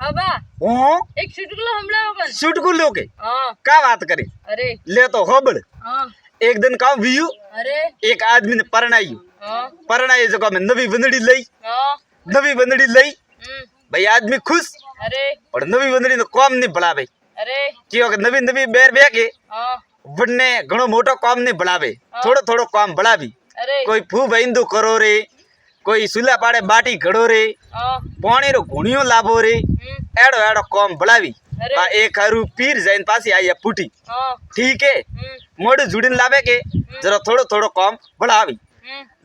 अबा हूँ एक चुटकुला हमला अपन चुटकुलों के हाँ क्या बात करे अरे ले तो होबड़ हाँ एक दिन का व्यू अरे एक आदमी ने परणाई हाँ परणाई जगह में नवी बंदड़ी लई हाँ नवी बंदड़ी लई भाई आदमी खुश अरे और नवी बंदड़ी ने कॉम नहीं बढ़ावे अरे क्यों कि नवी नवी बेर बे के हाँ वडने घणो मोटो काम नहीं बढ़ावे थोड़ो थोड़ो काम बढ़ावी अरे कोई फू बहिंदू करो रे कोई सुला पाड़े बाटी घड़ो रे हाँ पानी रो घुणियो लाभो रे एड़ो एड़ो काम बढ़ावी अरे एक हरू पीर जाइन पासी आई पुटी हाँ ठीक है मोड़ जुड़ीन लावे के जरा थोड़ो थोड़ो काम बढ़ावी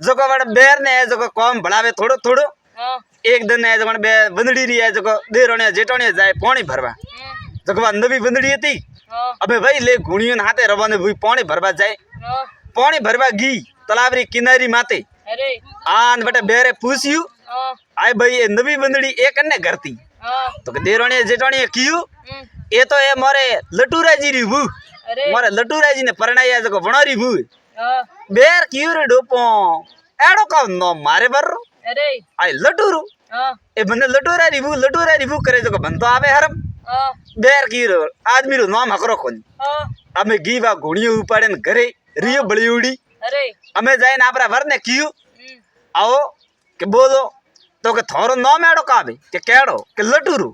जगह वड़ बेर ने जगह काम बढ़ावे थोड़ो थोड़ो हाँ एक दिन है जगह बे बंदड़ी री है जगह देरोने जेटोने जाए पानी भरवा जगह नवी बंदड़ी थी हाँ अबे भाई ले घुणियों हाथे रवाने भूई पानी भरवा जाए हाँ पानी भरवा गी तलावरी किनारी माते अरे आन बटे बेरे पूछियो हाँ आए भाई ये नवी बंदड़ी एक अन्ने करती हाँ तो देरोने जेटोने कियो ये तो ये मोरे लटूरा जी री भू अरे मोरे लटूरा जी ने परणाया जगह वणारी भू हाँ बेर कियो रे डोपो एड़ो का नो मारे बर अरे आई लटूरू हाँ ए बंदे लटूरा रिभू करे जगह बन तो आवे हरम हाँ बेर कियो आदमी रो नाम हकरो कोनी हाँ अमे गीवा घुणियो उपाड़े न घरे रियो बड़ी उड़ी अरे अमे जाए ना आपरा वर ने कियो आओ के बोलो तो के थोरो नाम एड़ो कावे के केड़ो के लटूरू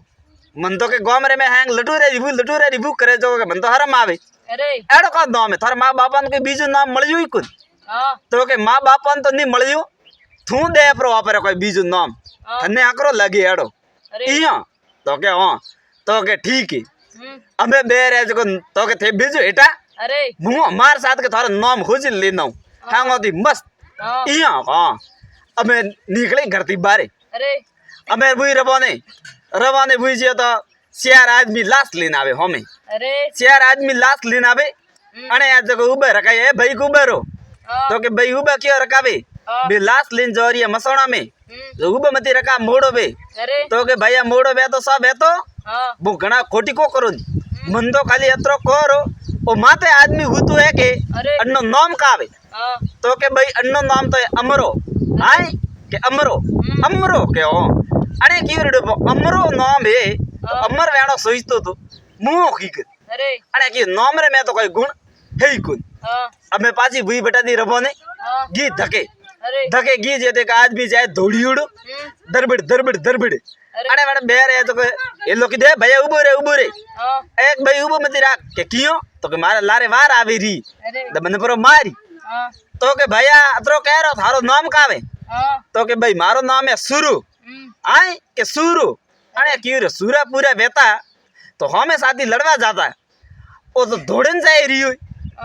मन तो के गांव में हैंग लटूरा रिभू करे जो के मन तो हरम आवे अरे एड़ो का नाम है थारा माँ बापन के बीजो नाम मळियो ही कुन हाँ तो के माँ बापन तो नहीं मळियो थू दे प्रो वापरे कोई बीजो नाम थने आकरो लगे एड़ो अरे इया तो के हां तो के ठीक है अबे बेर है जो तो के थे बीजो एटा अरे मुंह मार साथ के थारो नाम खोज लेना हांगोती मस्त हाँ इया हां अबे निकले घर थी बारे अरे अबे बुई रवाने बुई जे तो चार आदमी लाश लेना आवे हमें अरे चार आदमी लाश लेना आवे अने आज जगह उबे रखाए है भाई को उबेरो हाँ तो के भाई उबे क्यों रखावे बे लाश लेन जा रही है मसौड़ा में जो उबे मती रखा मोड़ो बे अरे तो के भैया मोड़ो बे तो सब है तो हाँ वो घना खोटी को करो मन तो खाली अतरो करो ओ माते आदमी हुतु है के अरे अन्नो नाम का आवे हाँ तो के भाई अन्नो नाम तो है अमरो आय के अमरो के ओ अरे क्यों रे अमरो नाम है तो अमर वेणो सोचतो तो मुंह की के अरे अरे की नाम रे में तो कोई गुण है ही कुन हाँ अब मैं पाची भूई बेटा दी रबो ने हाँ गी धके अरे धके गी जेते का आदमी जाए दौड़ी उड़ दरबड़ अरे मैडम बेर है तो के ये लोग दे भैया उबो रे हाँ एक भाई उबो मती राख के कियो तो के मारे लारे वार आवी री अरे द बने पर मारी हाँ तो के भैया अतरो कह रो थारो नाम कावे हाँ तो के भाई मारो नाम है सुरु आए के सुरु अरे क्यों रे सूरा पूरा बेटा तो हमें साथी लड़वा जाता है वो तो दौड़न जाए रही हुई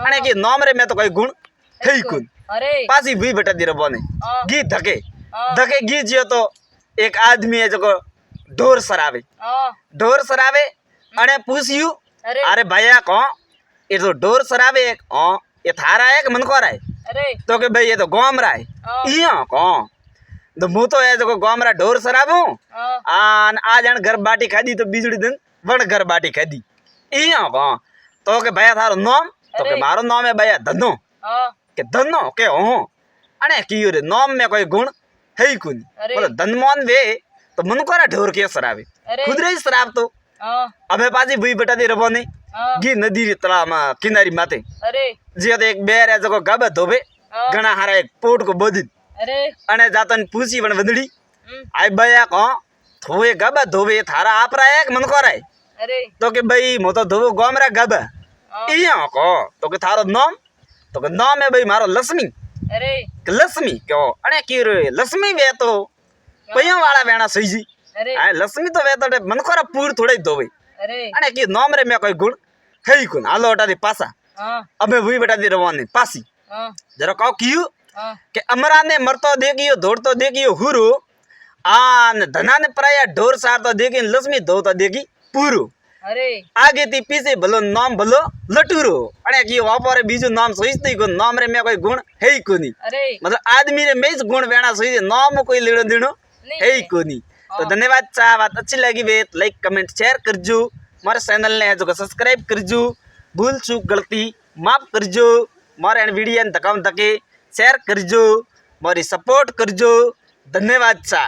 अरे के नाम रे में तो कोई गुण है ही कुन अरे पासी भी बेटा दी रबो ने हाँ गी धके हाँ धके गी जियो तो एक आदमी है जो ढोर सरावे अने पूछियो अरे अरे भैया कौन ये तो ढोर सरावे एक ये थारा है कि मन को रहा है अरे तो के भाई ये तो गांव रहा हाँ। है इया कौन तो मु तो है जो गांव रहा ढोर सरावू हाँ आन आज घर बाटी खादी तो बीजड़ी दिन वण घर बाटी खादी इया कौन तो के भैया थारो नाम तो के अरे। मारो नाम है भैया धनो हाँ के धनो के हो अने कियो रे नाम में कोई गुण है ही कुन अरे। बोले धनमान वे तो मन को रहा ढोर के सरावे अरे खुद रे सराव तो हाँ अबे पाजी भूई बेटा दी रबो ने हाँ गी नदी री तला मा किनारी माते अरे जे तो एक बेर है जको गाबे धोबे हाँ घना हारा एक पोट को बोदी अरे अने जातन पूछी बन वंदड़ी आई भैया को थोए गाबे धोबे थारा आप रहा है मन को रहा है अरे तो के भाई मो तो धोबो गामरा गाबे हाँ इया को तो के थारो नाम तो के नाम है भाई मारो लक्ष्मी अरे के लक्ष्मी क्यों अने की रे लक्ष्मी वे तो पया वाला वेणा सही जी अरे आ लक्ष्मी तो वे तो मन को रहा पूर थोड़े धोबे अरे अने की नाम रे में कोई गुण है ही कुन आलो हटा दी पासा हाँ अबे वही बेटा दी रवाने पासी हाँ जरा कहो कियो हाँ के अमरा ने मरतो देखियो दौड़तो देखियो हुरु आन धना ने पराया ढोर सारतो देखी लक्ष्मी धोतो देखी पूरू अरे आगे थी पीछे भलो नाम भलो लटूरो अने की वापरे बीजो नाम सोचती को नाम रे में कोई गुण है ही कोनी अरे मतलब आदमी रे में गुण वेणा सोचे नाम कोई लेणो देणो नहीं है ही कोनी तो धन्यवाद चा बात अच्छी लगी वे लाइक कमेंट शेयर करजो मारे चैनल ने है जो सब्सक्राइब करजो भूल चूक गलती माफ करजो मारे वीडियो धकाम धके शेयर करजो मारी सपोर्ट करजो धन्यवाद चा।